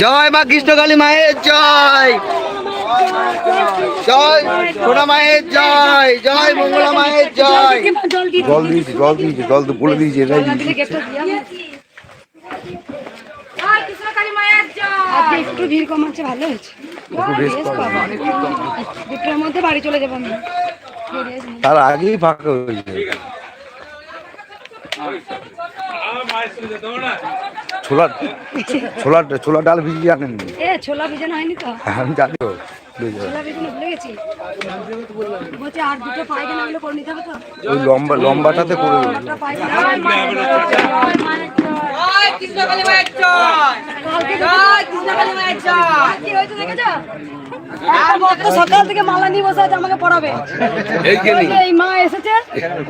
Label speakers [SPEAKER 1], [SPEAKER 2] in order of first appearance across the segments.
[SPEAKER 1] জয় মা কৃষ্ণকালী মায়ের জয়, জয় সোনা মায়ের জয়, জয় মঙ্গলা মায়ের জয়। জল দিয়েছি, জল দিয়েছি, জল তো বলে দিয়েছি, এটাই দিয়েছি।
[SPEAKER 2] একটু ভিড় কমাচ্ছে, ভালো হয়েছে। দুটোর মধ্যে বাড়ি চলে যাবো আমি,
[SPEAKER 1] তার আগেই ফাঁকা হয়েছে। ছোলা ডাল ভিজিয়ে আনেননি?
[SPEAKER 2] ছোলা ভিজানো হয়নি তো,
[SPEAKER 1] আমি জানি তো,
[SPEAKER 2] ছোলা ভিজানো ভুলে গেছি। বলছে আর দুটো পায়খানা গুলো করে নিতে হবে তো,
[SPEAKER 1] ওই লম্বাটাতে করে
[SPEAKER 2] সকাল থেকে মালা নিয়ে বসে আছে, আমাকে পড়াবে। এই মা এসেছে,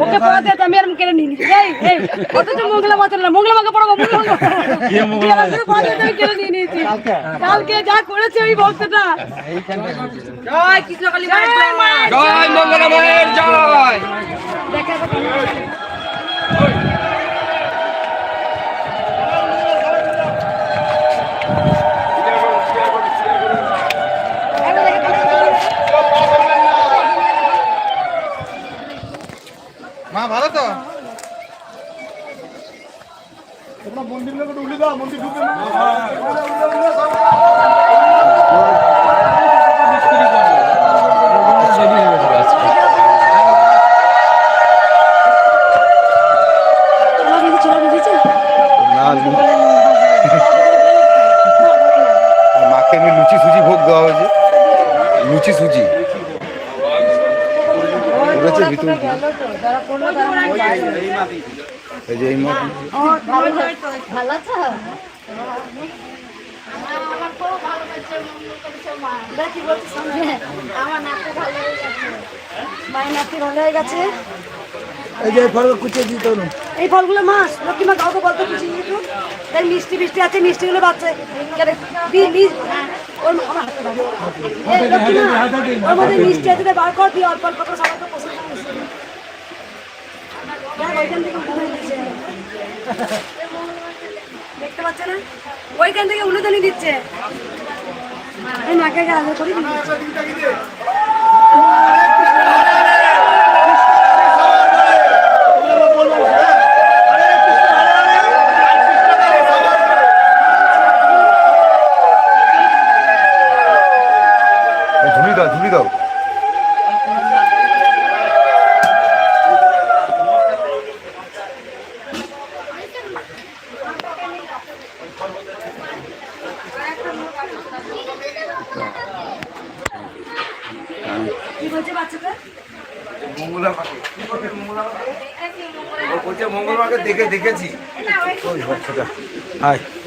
[SPEAKER 2] ওকে পড়াতে আমি আর কেড়ে নিই। অথচ মঙ্গলা মা চলে না, মঙ্গলা মাকে পড়াবো, কেড়ে নিয়ে নিয়েছি। কালকে যা করেছে ওই ভক্তটা। জয় কৃষ্ণকালী মায়ের জয়,
[SPEAKER 1] জয় মঙ্গলা মায়ের জয়।
[SPEAKER 2] দেখা
[SPEAKER 1] মা ভালো তো?
[SPEAKER 3] তোমরা মন্দিরগুলোকে উঠে দাও, মন্দির ঢুকে না।
[SPEAKER 1] মাকে এমনি লুচি সুজি ভোগ দেওয়া হয়েছে, লুচি সুজি ভিতরে। এই যে এই মা
[SPEAKER 2] ভালো আছো? মায়ের নাতি ভালো হয়ে গেছে।
[SPEAKER 3] এই যে ফল কুচিয়ে দিতে হবে।
[SPEAKER 2] এই ফলগুলো মাস লক্ষ্মী মা কাউকে বলতে কুচিয়ে দিত। তাই মিষ্টি মিষ্টি আছে, মিষ্টিগুলো বাচ্চা ওর মধ্যে মিষ্টি আছে, বার কর দিয়ে অল্প অল্প করে সবাইকে পছন্দ করছে। ওইখান থেকে দেখতে পাচ্ছে না, ওইখান থেকে উলুদানি দিচ্ছে। এই মাকে আগে করে
[SPEAKER 1] ঝুলি দাও। মঙ্গলবারকে দেখেছি।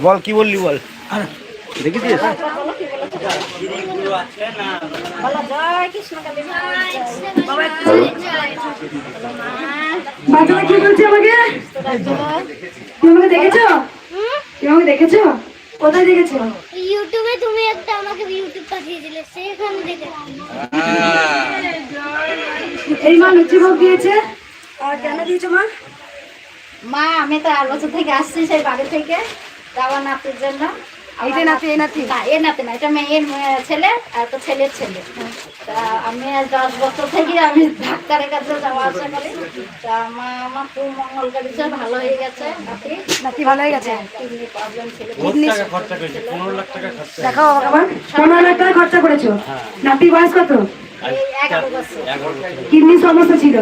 [SPEAKER 1] বল কি বললি, বল দেখেছিস?
[SPEAKER 2] বাচ্চারা কি বলছে আমাকে? তুমি আমাকে দেখেছো? তুমি আমাকে দেখেছো? কোথায় দেখেছো?
[SPEAKER 4] ইউটিউবে তুমি একটা আমাকে ইউটিউব পাঠিয়ে দিলে, সেখানে দেখেছি।
[SPEAKER 2] এই মা লুচি ভোগ দিয়েছে। আর কেন দিয়েছো মা?
[SPEAKER 4] মা আমি তো 8 বছর থেকে আসছি সেই বাড়ি থেকে, যাওয়া নাতির জন্য।
[SPEAKER 2] এইটাই নাতি, এই নাতি
[SPEAKER 4] না, এ নাতি না, এটা মেয়ের ছেলে আর তো ছেলের ছেলে। তা আমি 10 বছর থেকে আমি ডাক্তারের কাছে যাওয়া আসা করি। তা আমার খুব মঙ্গল করেছে, ভালো হয়ে গেছে নাতি।
[SPEAKER 2] নাতি ভালো হয়ে গেছে।
[SPEAKER 4] কিডনি প্রবলেম ছিল,
[SPEAKER 3] $15 লাখ টাকা খরচা।
[SPEAKER 2] দেখাও আমার 15 লাখ টাকা খরচা করেছো। নাতি বয়স কত?
[SPEAKER 4] 11 বছর।
[SPEAKER 2] কিডনি সমস্যা ছিল,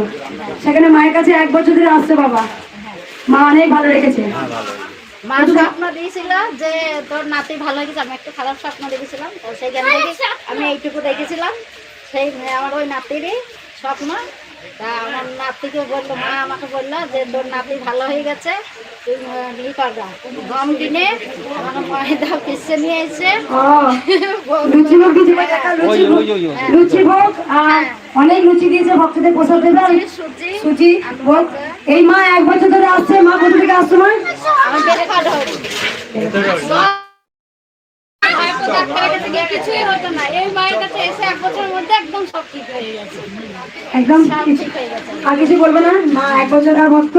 [SPEAKER 2] সেখানে মায়ের কাছে 1 বছর ধরে আসছে বাবা। মা অনেক ভালো রেখেছে।
[SPEAKER 4] মা স্বপ্ন দিয়েছিল যে তোর নাতি ভালো হয়ে গেছে। আমি একটু খারাপ স্বপ্ন দেখেছিলাম, তো সেইখান থেকে আমি এইটুকু দেখেছিলাম। সেই আমার ওই নাতিরই স্বপ্ন। তা আমার নাতিকে বললো, মা আমাকে বললো যে তোর নাতি ভালো হয়ে গেছে, তুই ই করবা গম দিনে আমার ময়দা পিসে নিয়ে এসে
[SPEAKER 2] লুচি ভোগ দিয়েছে, লুচি ভোগ আর অনেক লুচি দিয়েছে ভক্তদের প্রসাদ দেবে, সুজি ভোগ। এই মা 1 বছর ধরে আসছে। মা কোথা থেকে আসছে? মা
[SPEAKER 4] আমার বেড়ে কাটা হয়েছে, কিছুই হতো না। এই মায়ের কাছে এসে 1 বছরের মধ্যে একদম সব ঠিক হয়ে গেছে,
[SPEAKER 2] একদম
[SPEAKER 4] ঠিক হয়ে গেছে।
[SPEAKER 2] আর কিছু বলবো না। মা 1 বছর আর ভক্ত,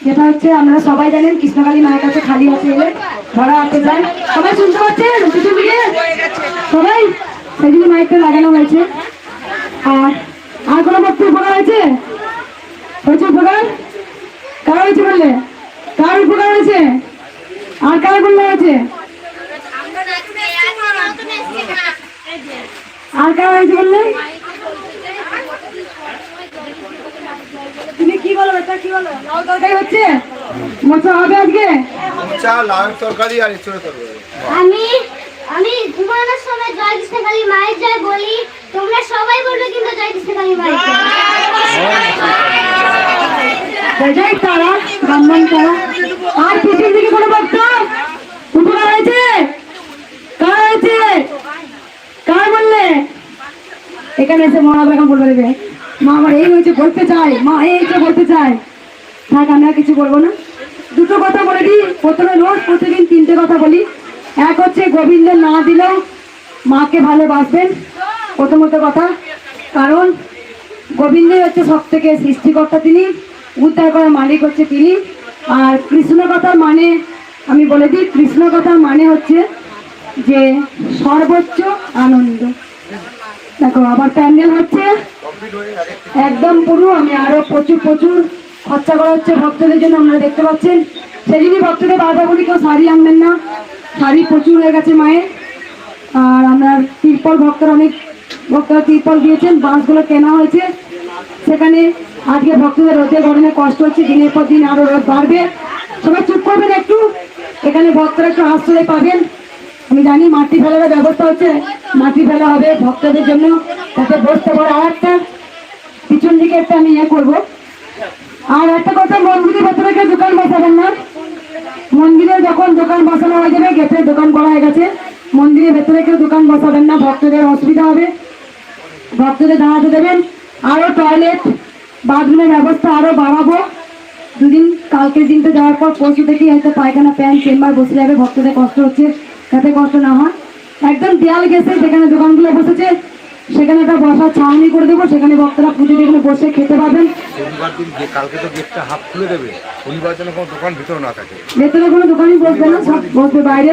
[SPEAKER 2] যেটা হচ্ছে আপনারা সবাই জানেন কৃষ্ণকালী মায়ের কাছে খালি আছে এলে ধরা হাতে যায়। সবাই শুনতে পাচ্ছেন চতুর্দিকে? সবাই সেই জন্য মাইকটা লাগানো হয়েছে। আর কোনো ভক্তি উপকার হয়েছে? হয়েছে উপকার? কার হয়েছে বললে? কার উপকার হয়েছে? আর কার বললে হয়েছে? আর কার হয়েছে বললে? তুমি কি বলো এটা? কি বলো? লাউ তরকারি হচ্ছে? মোচা হবে আজকে?
[SPEAKER 1] মোচা, লাউ তরকারি আর এঁচড়ের তরকারি।
[SPEAKER 5] আমি ঘুমানোর সময় জয় কৃষ্ণকালী মায়ের জয় বলি, তোমরা সবাই বলবে কিন্তু জয় কৃষ্ণকালী মায়ের
[SPEAKER 2] জয় তারা ব্রাহ্মণ তারা। আর পিছন দিকে কোনো ভক্ত উপকার হয়েছে? কার হয়েছে? কার বললে? এখানে এসে মা বেগম বলবে দেবে, মা আমার এই হয়েছে বলতে চাই, মা এই হয়েছে বলতে চাই। থাক, আমি আর কিছু বলবো না। দুটো কথা বলে দিই। প্রথমে রোজ প্রতিদিন 3টে কথা বলি। এক হচ্ছে গোবিন্দ না দিলেও মাকে ভালোবাসবেন, প্রথমত কথা। কারণ গোবিন্দই হচ্ছে সব থেকে সৃষ্টিকর্তা, তিনি উদ্ধার করার মালিক হচ্ছে তিনি। আর কৃষ্ণ কথার মানে আমি বলে দিই, কৃষ্ণ কথার মানে হচ্ছে যে সর্বোচ্চ আনন্দ। দেখো আবার প্যান্ডেল হচ্ছে একদম পুরো, আমি আরো প্রচুর খরচা করা হচ্ছে ভক্তদের জন্য, আপনারা দেখতে পাচ্ছেন। সেদিনই ভক্তদের বারবার বলি কেউ শাড়ি আনবেন না, শাড়ি প্রচুর হয়ে গেছে মায়ের। আর আপনার তিরপল ভক্তরা অনেক ভক্তরা তিরপল দিয়েছেন, বাঁশগুলো কেনা হয়েছে। সেখানে আজকে ভক্তদের রোদে গরমে কষ্ট হচ্ছে, দিনের পর দিন আরো রোদ বাড়বে। সবাই চুপ করবেন একটু, এখানে ভক্তরা একটু আশ্রয় পাবেন। আমি জানি মাটি ফেলার ব্যবস্থা হচ্ছে, মাটি ফেলা হবে ভক্তদের জন্য তাতে বসতে পারে। আর একটা পিছন দিকে একটা আমি করবো। আর একটা কথা, মন্দিরের ভেতরে কেউ দোকান বসাবেন না। মন্দিরে যখন দোকান বসানো হয়ে যাবে, গেটে দোকান করা হয়ে গেছে, মন্দিরের ভেতরে কেউ দোকান বসাবেন না, ভক্তদের অসুবিধা হবে, ভক্তদের দাঁড়াতে দেবেন। আরো টয়লেট বাথরুমের ব্যবস্থা আরো বাড়াবো। দুদিন কালকের দিনটা যাওয়ার পর পরশু থেকেই হয়তো পায়খানা প্যান চেম্বার বসে যাবে, ভক্তদের কষ্ট হচ্ছে, যাতে কষ্ট না হয়। একদম দেয়াল গেছে যেখানে দোকানগুলো বসেছে, সেখানে একটা বসার ছাউনি করে দেবো, সেখানে ভক্তরা পুজো দিয়ে বসে খেতে পাবেন।
[SPEAKER 1] শনিবার দিন কালকে তো গেটটা হাফ খুলে দেবে, শনিবার যেন কোনো দোকান ভিতরে না থাকে।
[SPEAKER 2] ভেতরে কোনো দোকানই বসবে না, সব বসবে বাইরে।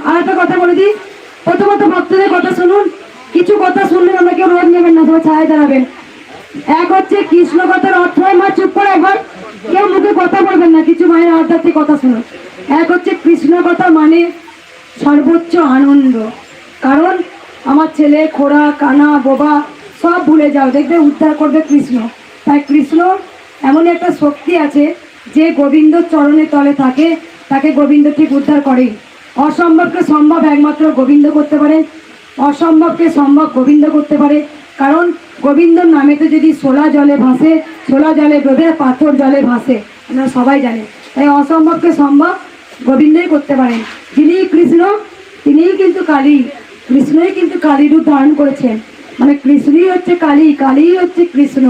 [SPEAKER 2] আর একটা কথা বলে দিই, প্রথমত ভক্তদের কথা শুনুন। কিছু কথা শুনলে আমরা কেউ রোদ নেবেন না, সবাই ছায় দাঁড়াবেন। এক হচ্ছে কৃষ্ণ কথার অর্থ হয়, মা চুপ করে একবার, কেউ মুখে কথা বলবেন না, কিছু মায়ের আধ্যাত্মিক কথা শুনুন। এক হচ্ছে কৃষ্ণ কথা মানে সর্বোচ্চ আনন্দ। কারণ আমার ছেলে খোড়া কানা বোবা সব ভুলে যাও, দেখবে উদ্ধার করবে কৃষ্ণ। তাই কৃষ্ণ এমন একটা শক্তি আছে যে গোবিন্দ চরণের তলে থাকে, তাকে গোবিন্দ ঠিক উদ্ধার করে। অসম্ভবকে সম্ভব একমাত্র গোবিন্দ করতে পারে, অসম্ভবকে সম্ভব গোবিন্দ করতে পারে। কারণ গোবিন্দর নামেতে যদি সোলা জলে ভাসে, সোলা জলে ডোবে, পাথর জলে ভাসে, আপনারা সবাই জানেন। তাই অসম্ভবকে সম্ভব গোবিন্দই করতে পারেন। যিনি কৃষ্ণ তিনিই কিন্তু কালী, কৃষ্ণই কিন্তু কালী রূপ ধারণ করেছেন। মানে কৃষ্ণই হচ্ছে কালী, কালীই হচ্ছে কৃষ্ণ,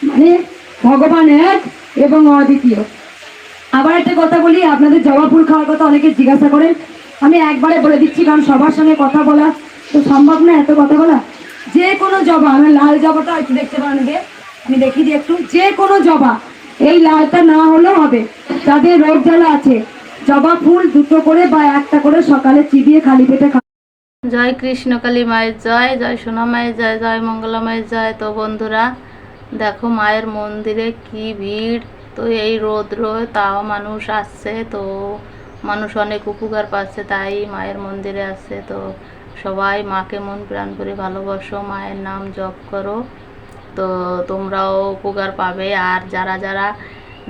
[SPEAKER 2] মানে ভগবান এক এবং অদ্বিতীয়। আবার একটা কথা বলি, আপনাদের জবা ফুল খাওয়ার কথা অনেকে জিজ্ঞাসা করেন, আমি একবারে বলে দিচ্ছি, কারণ সবার সঙ্গে কথা বলা তো সম্ভব না, এত কথা বলা। যে কোনো জবা, আমার লাল জবাটা একটু দেখতে পারেন, আমি দেখিয়ে দিই একটু। যে কোনো জবা, এই লালটা না হলেও হবে। যাদের রোগ জ্বালা আছে, জবা ফুল 2টো করে বা 1টা করে সকালে চিবিয়ে খালি পেটে
[SPEAKER 6] জয় কৃষ্ণকালী মায়ের জয়, জয় সোনা মায়ের জয়, জয় মঙ্গলা মায়ের জয়। তো বন্ধুরা দেখো মায়ের মন্দিরে কি ভিড়। তো এই রৌদ্র তাও মানুষ আসছে, তো মানুষ অনেক উপকার পাচ্ছে, তাই মায়ের মন্দিরে আসছে। তো সবাই মাকে মন প্রাণ করে ভালোবাসো, মায়ের নাম জপ করো, তো তোমরাও উপকার পাবে। আর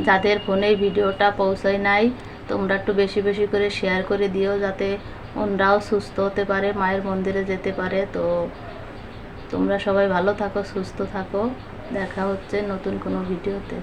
[SPEAKER 6] যাদের ফোনে ভিডিওটা পৌঁছায় নাই, তোমরা একটু বেশি বেশি করে শেয়ার করে দিও, যাতে ওনরাও সুস্থ হতে পারে, মায়ের মন্দিরে যেতে পারে। তো তোমরা সবাই ভালো থাকো, সুস্থ থাকো, দেখা হচ্ছে নতুন কোনো ভিডিওতে।